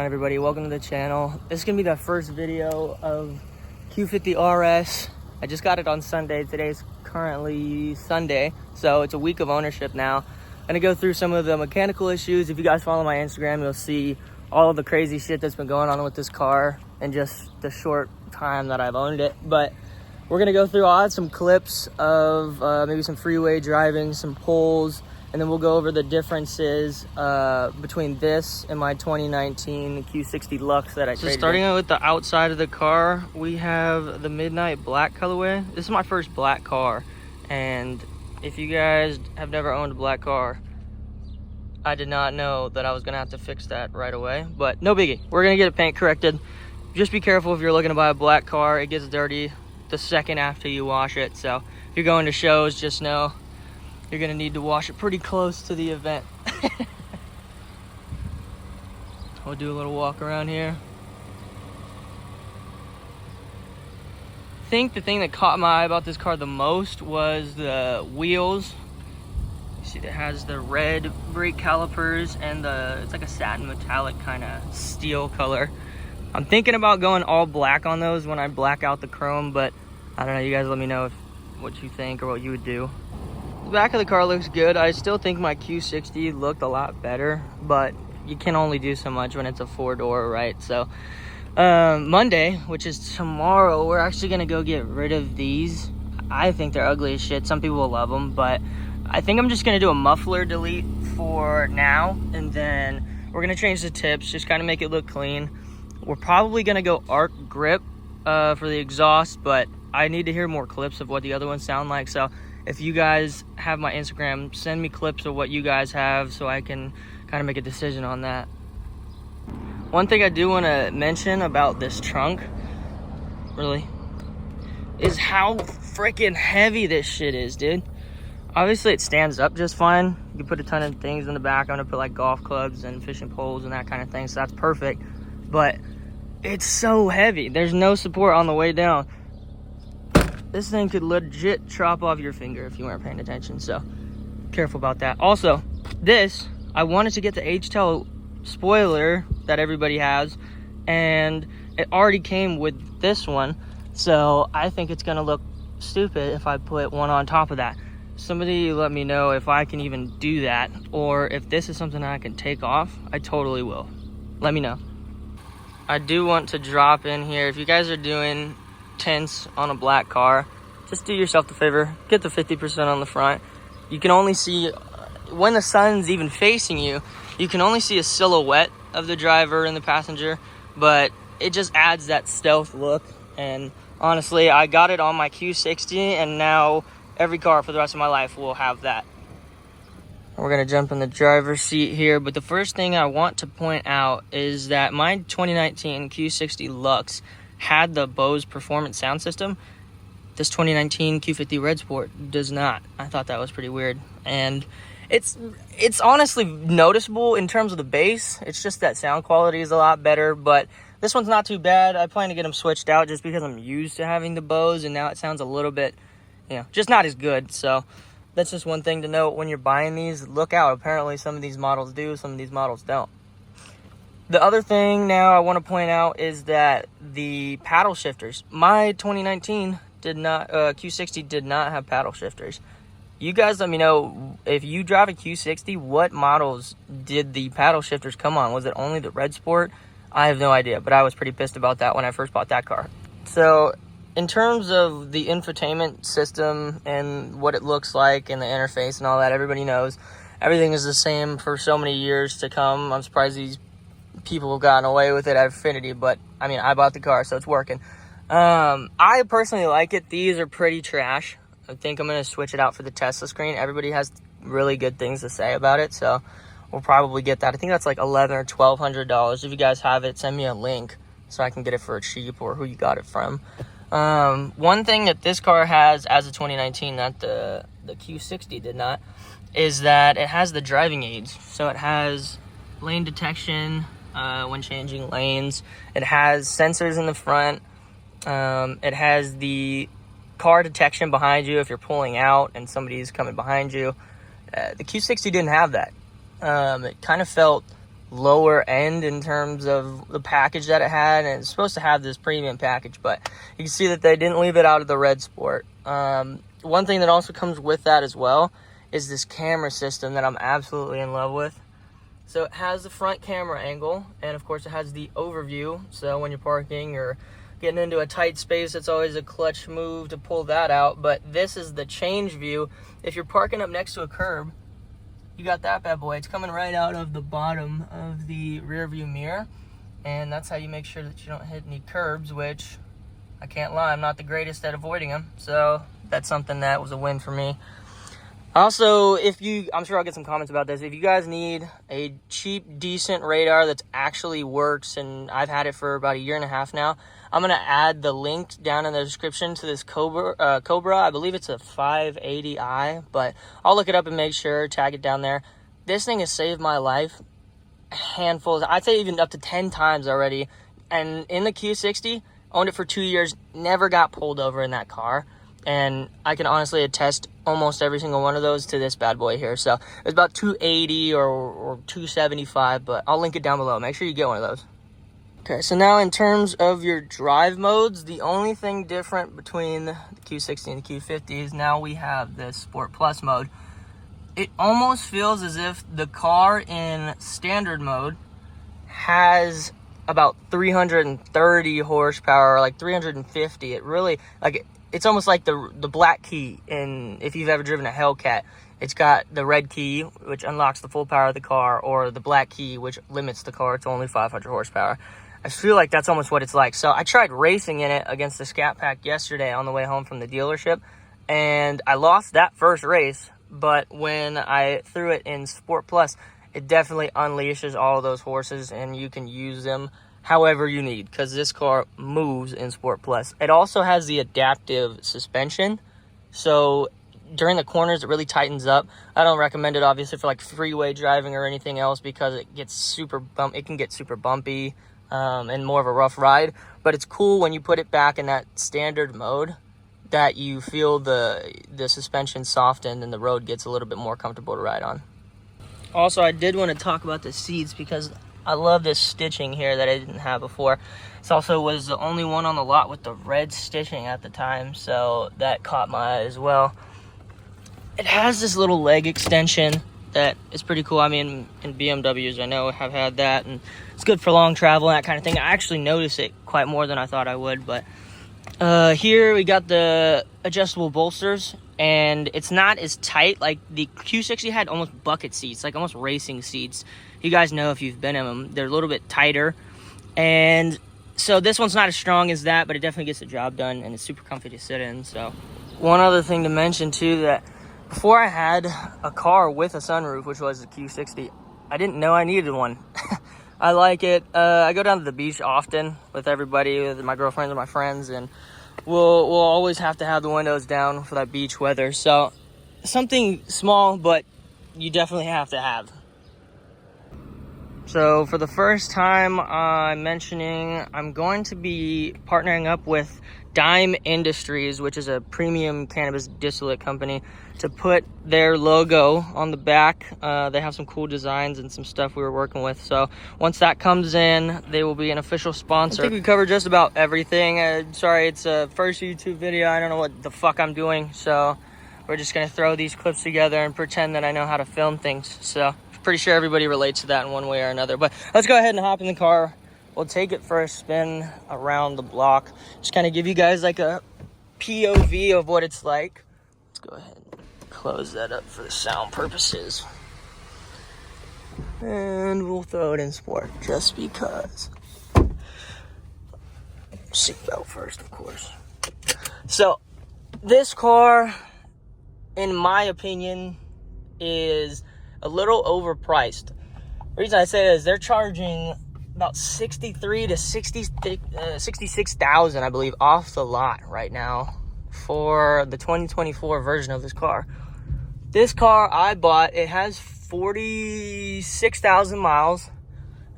Everybody, welcome to the channel. This is gonna be the first video of Q50 RS. I just got it on Sunday. Today's currently Sunday, so it's a week of ownership now. I'm gonna go through some of the mechanical issues. If you guys follow my Instagram, you'll see all of the crazy shit that's been going on with this car in just the short time that I've owned it. But we're gonna go through, I'll add some clips of maybe some freeway driving, some pulls, and then we'll go over the differences between this and my 2019 Q60 Lux that I traded. So starting out with the outside of the car, we have the Midnight Black colorway. This is my first black car, and if you guys have never owned a black car, I did not know that I was gonna have to fix that right away, but no biggie. We're gonna get it paint corrected. Just be careful if you're looking to buy a black car. It gets dirty the second after you wash it, so if you're going to shows, just know you're gonna need to wash it pretty close to the event. We'll do a little walk around here. I think the thing that caught my eye about this car the most was the wheels. You see, it has the red brake calipers and it's like a satin metallic kind of steel color. I'm thinking about going all black on those when I black out the chrome, but I don't know. You guys let me know what you think or what you would do. The back of the car looks good. I still think my Q60 looked a lot better, but you can only do so much when it's a four-door, right? So Monday, which is tomorrow, we're actually gonna go get rid of these. I think they're ugly as shit. Some people will love them, but I think I'm just gonna do a muffler delete for now, and then we're gonna change the tips, just kind of make it look clean. We're probably gonna go arc grip for the exhaust, but I need to hear more clips of what the other ones sound like. So if you guys have my Instagram, send me clips of what you guys have so I can kind of make a decision on that. One thing I do want to mention about this trunk, really, is how freaking heavy this shit is, dude. Obviously it stands up just fine. You can put a ton of things in the back. I'm gonna put like golf clubs and fishing poles and that kind of thing, so that's perfect. But it's so heavy. There's no support on the way down. This thing could legit chop off your finger if you weren't paying attention, so careful about that. Also, this, I wanted to get the H-tail spoiler that everybody has, and it already came with this one, so I think it's gonna look stupid if I put one on top of that. Somebody let me know if I can even do that, or if this is something I can take off. I totally will. Let me know. I do want to drop in here, if you guys are doing tints on a black car, just do yourself the favor, get the 50% on the front. You can only see, when the sun's even facing you, you can only see a silhouette of the driver and the passenger, but it just adds that stealth look. And honestly, I got it on my Q60, and now every car for the rest of my life will have that. We're gonna jump in the driver's seat here, but the first thing I want to point out is that my 2019 Q60 Lux had the Bose Performance sound system. This 2019 Q50 Red Sport does not. I thought that was pretty weird, and it's honestly noticeable in terms of the bass. It's just that sound quality is a lot better, but this one's not too bad. I plan to get them switched out just because I'm used to having the Bose, and now it sounds a little bit, just not as good. So that's just one thing to note when you're buying these. Look out. Apparently some of these models do, some of these models don't. The other thing now I want to point out is that the paddle shifters, my 2019 Q60 did not have paddle shifters. You guys let me know, if you drive a Q60, what models did the paddle shifters come on? Was it only the Red Sport? I have no idea, but I was pretty pissed about that when I first bought that car. So in terms of the infotainment system and what it looks like and the interface and all that, everybody knows everything is the same for so many years to come. I'm surprised these people have gotten away with it at Infinity, but I mean, I bought the car, so it's working. I personally like it. These are pretty trash. I think I'm going to switch it out for the Tesla screen. Everybody has really good things to say about it, so we'll probably get that. I think that's like $1,100 or $1,200. If you guys have it, send me a link so I can get it for cheap, or who you got it from. One thing that this car has as a 2019, that the Q60 did not, is that it has the driving aids. So it has lane detection when changing lanes. It has sensors in the front. It has the car detection behind you if you're pulling out and somebody's coming behind you. The Q60 didn't have that. It kind of felt lower end in terms of the package that it had, and it's supposed to have this premium package, but you can see that they didn't leave it out of the Red Sport. One thing that also comes with that as well is this camera system that I'm absolutely in love with. So it has the front camera angle, and of course it has the overview, so when you're parking or getting into a tight space, it's always a clutch move to pull that out. But this is the change view. If you're parking up next to a curb, you got that bad boy. It's coming right out of the bottom of the rear view mirror, and that's how you make sure that you don't hit any curbs, which I can't lie, I'm not the greatest at avoiding them, so that's something that was a win for me. Also, I'm sure I'll get some comments about this, if you guys need a cheap, decent radar that actually works, and I've had it for about 1.5 years now, I'm going to add the link down in the description to this Cobra. I believe it's a 580i, but I'll look it up and make sure, tag it down there. This thing has saved my life a handful, I'd say even up to 10 times already. And in the Q60, owned it for 2 years, never got pulled over in that car. And I can honestly attest almost every single one of those to this bad boy here. So it's about 280 or 275, but I'll link it down below. Make sure you get one of those. Okay, so now in terms of your drive modes, the only thing different between the Q60 and the Q50 is now we have the Sport Plus mode. It almost feels as if the car in standard mode has about 330 horsepower, like 350. It really, like, it's almost like the black key in, if you've ever driven a Hellcat. It's got the red key, which unlocks the full power of the car, or the black key, which limits the car to only 500 horsepower. I feel like that's almost what it's like. So I tried racing in it against the Scat Pack yesterday on the way home from the dealership, and I lost that first race, but when I threw it in Sport Plus, it definitely unleashes all of those horses, and you can use them however you need, because this car moves in Sport Plus. It also has the adaptive suspension, so during the corners it really tightens up. I don't recommend it obviously for like freeway driving or anything else, because it gets it can get super bumpy and more of a rough ride. But it's cool when you put it back in that standard mode that you feel the suspension soften and the road gets a little bit more comfortable to ride on. Also, I did want to talk about the seats, because I love this stitching here that I didn't have before. This also was the only one on the lot with the red stitching at the time, so that caught my eye as well. It has this little leg extension that is pretty cool. I mean, in BMWs, I know have had that, and it's good for long travel and that kind of thing. I actually notice it quite more than I thought I would, but here we got the adjustable bolsters, and it's not as tight. Like the Q60 had almost bucket seats, like almost racing seats. You guys know if you've been in them, they're a little bit tighter. And so this one's not as strong as that, but it definitely gets the job done, and it's super comfy to sit in. So one other thing to mention too, that before I had a car with a sunroof, which was the Q60, I didn't know I needed one. I like it. I go down to the beach often with everybody, with my girlfriends and my friends, and we'll always have to have the windows down for that beach weather. So something small, but you definitely have to have. So for the first time, I'm mentioning I'm going to be partnering up with Dime Industries, which is a premium cannabis distillate company, to put their logo on the back. They have some cool designs and some stuff we were working with. So once that comes in, they will be an official sponsor. I think we covered just about everything. Sorry, it's a first YouTube video. I don't know what the fuck I'm doing. So we're just going to throw these clips together and pretend that I know how to film things. So pretty sure everybody relates to that in one way or another. But let's go ahead and hop in the car. We'll take it for a spin around the block. Just kind of give you guys like a POV of what it's like. Let's go ahead and close that up for the sound purposes. And we'll throw it in sport just because. Seatbelt first, of course. So this car in my opinion, is a little overpriced. The reason I say that is they're charging about 63 to 66,000, I believe, off the lot right now for the 2024 version of this car. This car I bought, it has 46,000 miles,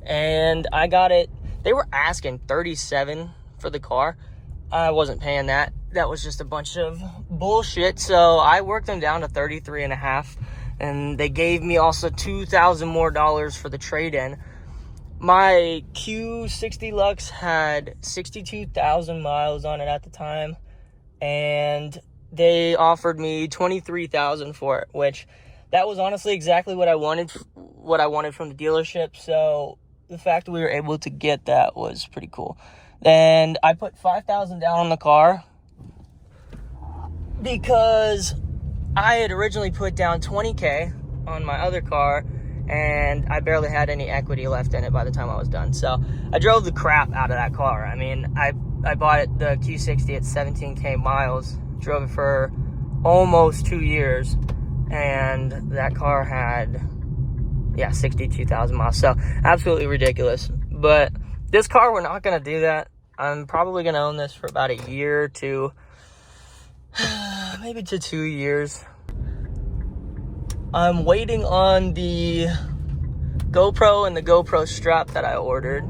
and I got it. They were asking 37 for the car. I wasn't paying that. That was just a bunch of bullshit. So I worked them down to 33 and a half, and they gave me also $2,000 more for the trade-in. My Q60 Lux had 62,000 miles on it at the time, and they offered me 23,000 for it, which that was honestly exactly what I wanted from the dealership. So the fact that we were able to get that was pretty cool. And I put 5,000 down on the car because I had originally put down 20K on my other car, and I barely had any equity left in it by the time I was done. So I drove the crap out of that car. I mean, I bought it, the Q60, at 17K miles, drove it for almost 2 years, and that car had, 62,000 miles. So absolutely ridiculous. But this car, we're not going to do that. I'm probably going to own this for about a year to maybe to 2 years. I'm waiting on the GoPro and the GoPro strap that I ordered.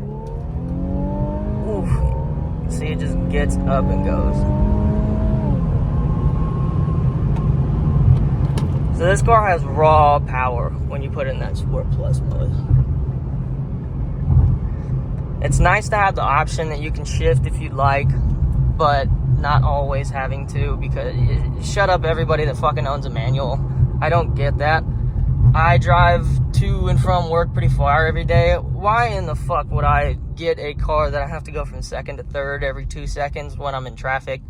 Oof. See, it just gets up and goes. So this car has raw power when you put it in that Sport Plus mode. It's nice to have the option that you can shift if you'd like, but not always having to, because shut up everybody that fucking owns a manual. I don't get that. I drive to and from work pretty far every day. Why in the fuck would I get a car that I have to go from second to third every 2 seconds when I'm in traffic?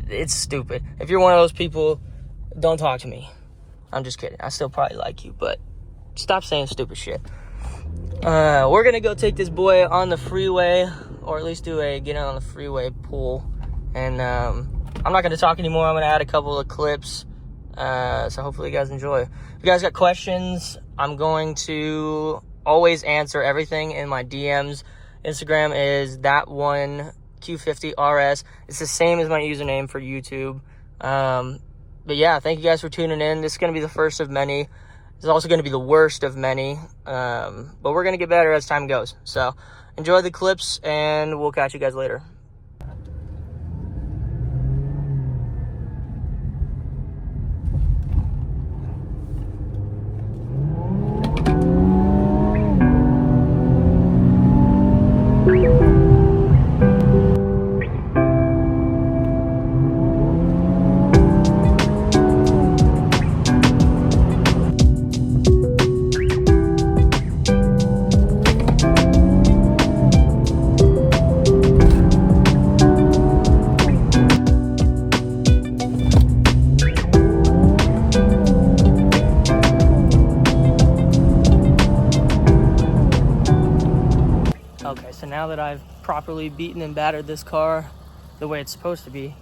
It's stupid. If you're one of those people, don't talk to me. I'm just kidding. I still probably like you, but stop saying stupid shit. We're gonna go take this boy on the freeway, or at least do a get on the freeway pull. And I'm not gonna talk anymore. I'm gonna add a couple of clips. So hopefully you guys enjoy. If you guys got questions, I'm going to always answer everything in my DMs. Instagram is that one Q50 RS. It's the same as my username for YouTube. But yeah, thank you guys for tuning in. This is going to be the first of many. It's also going to be the worst of many. But we're going to get better as time goes. So enjoy the clips, and we'll catch you guys later. Okay, so now that I've properly beaten and battered this car the way it's supposed to be,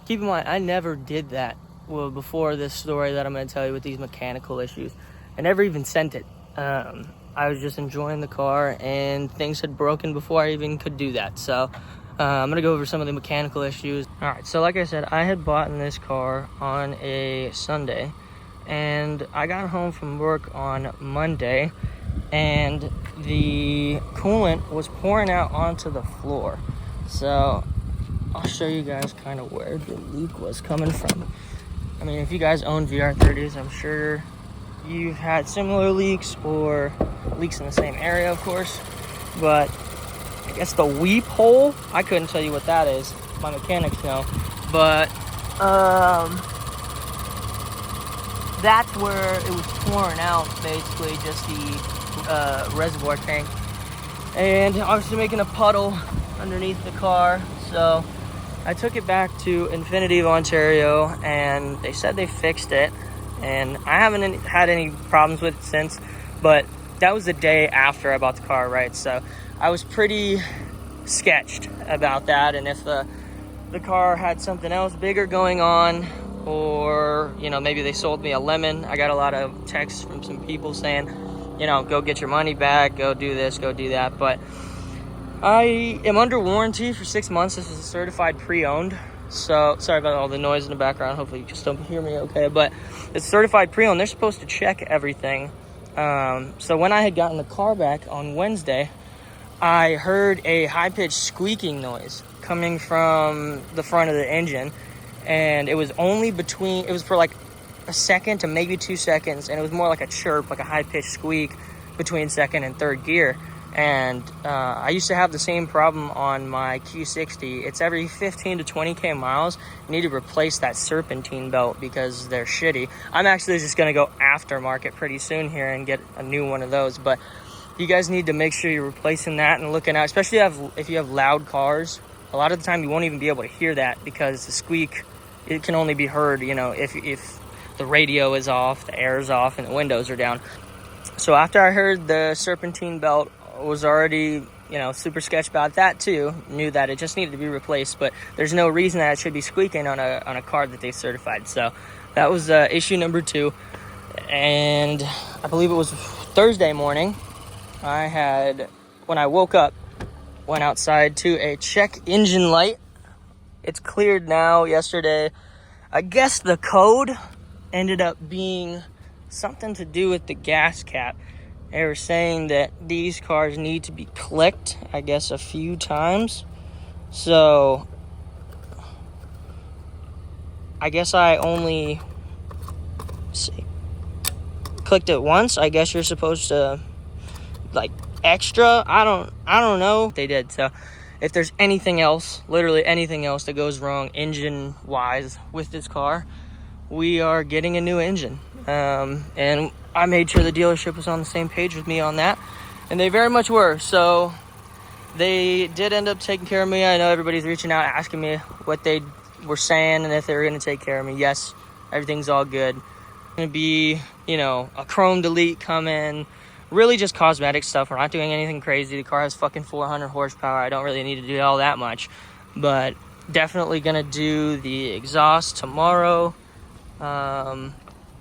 keep in mind, I never did that before this story that I'm going to tell you with these mechanical issues. I never even sent it. I was just enjoying the car, and things had broken before I even could do that. So I'm going to go over some of the mechanical issues. All right, so like I said, I had bought this car on a Sunday, and I got home from work on Monday, and the coolant was pouring out onto the floor. So I'll show you guys kind of where the leak was coming from. I mean, if you guys own VR30s, I'm sure you've had similar leaks, or leaks in the same area, of course. But I guess the weep hole, I couldn't tell you what that is. My mechanics know. But that's where it was pouring out, basically, just the reservoir tank, and obviously making a puddle underneath the car. So I took it back to Infinity of Ontario, and they said they fixed it, and I haven't had any problems with it since. But that was the day after I bought the car, right? So I was pretty sketched about that, and if the car had something else bigger going on, or, you know, maybe they sold me a lemon. I got a lot of texts from some people saying, you know, go get your money back, go do this, go do that. But I am under warranty for 6 months. This is a certified pre-owned. So, sorry about all the noise in the background. Hopefully you just don't hear me okay. But it's certified pre-owned. They're supposed to check everything. So when I had gotten the car back on Wednesday, I heard a high-pitched squeaking noise coming from the front of the engine. And it was only between, it was for like a second to maybe 2 seconds. And it was more like a chirp, like a high-pitched squeak between second and third gear. And I used to have the same problem on my Q60. It's every 15 to 20K miles, you need to replace that serpentine belt because they're shitty. I'm actually just going to go aftermarket pretty soon here and get a new one of those. But you guys need to make sure you're replacing that and looking out, especially if you have loud cars. A lot of the time you won't even be able to hear that because the squeak, it can only be heard, you know, if the radio is off, the air is off, and the windows are down. So after I heard the serpentine belt, was already, you know, super sketched about that too. Knew that it just needed to be replaced, but there's no reason that it should be squeaking on a car that they certified. So that was issue number 2. And I believe it was Thursday morning. When I woke up, went outside to a check engine light. It's cleared now. Yesterday, I guess the code ended up being something to do with the gas cap. They were saying that these cars need to be clicked, I guess, a few times. So I guess I only clicked it once. I guess you're supposed to, like, extra. I don't know. They did. So if there's anything else, literally anything else that goes wrong engine wise with this car, we are getting a new engine. And I made sure the dealership was on the same page with me on that, and they very much were. So they did end up taking care of me. I know everybody's reaching out asking me what they were saying and if they were going to take care of me. Yes, everything's all good. Going to be, you know, a chrome delete coming, really just cosmetic stuff. We're not doing anything crazy. The car has fucking 400 horsepower. I don't really need to do all that much, but definitely going to do the exhaust tomorrow.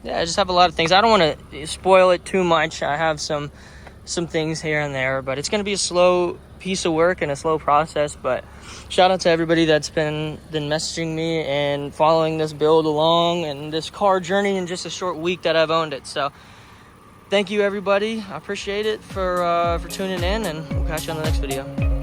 Yeah, I just have a lot of things. I don't want to spoil it too much. I have some things here and there, but it's going to be a slow piece of work and a slow process. But shout out to everybody that's been messaging me and following this build along and this car journey in just a short week that I've owned it. So thank you, everybody. I appreciate it for tuning in, and we'll catch you on the next video.